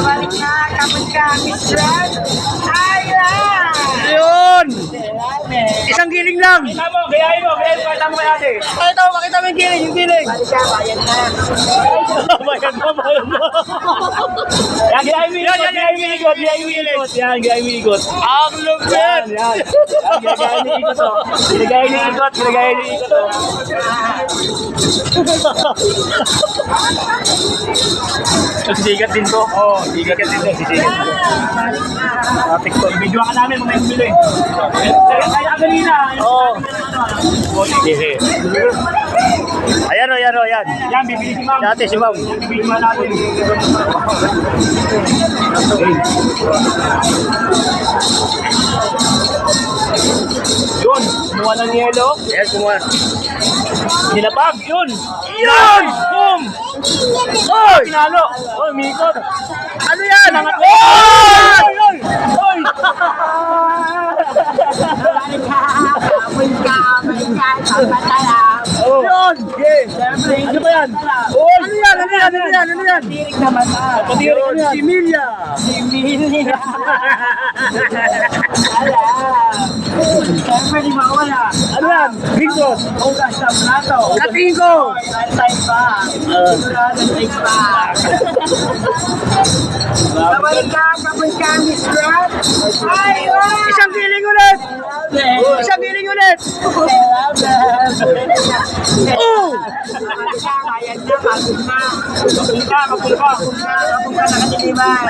Balik na, kapag ka, Miss Red. Ayan! Yun! Isang giling lang. Gayahin mo, pakita mo kay ate. Pakita mo yung giling, yung giling. Balik ka, bayan na. Bayan mo. Yan, gayahin mo ikot, gayahin mo ikot. Yan, gayahin mo ikot. Ang lupit! Yan. Ginagayin ni ikot, oh. Ginagayin ni ikot, oh. Sisigat din to. Oo, sisigat din to. TikTok. Video ka namin mga bibili. Kaya kanina. Oo. Sige. Ayan o, yan. Yan, bibili si ma'am. Dati si ma'am. Bibili si ma'am natin. Yun, kumuha ng yelo. Ayan, kumuha. Nilapag, yun. Yun! Boom! Oy! Pinalo. Oh, umikot. Ano yan? Oy! Oy! Oy! Balik ka, kapag ka, papatalam. Oh. Yun! Siyempre, Ano ba yan? Oy! Ano yan? tirik na mata. Patirik mo yan. Si Milya! Si Milya. Alam. Siyempre, di mawala. Ano yan? Bigos. Ugas ng plato. Katingin ko! Time pa. Sigurado time pa. Kapag ka, Miss Red. Ayun! Isang giling ulit! Isang giling ulit! Oh! Ayan na, pagod na. Kapag ka nakatiliman.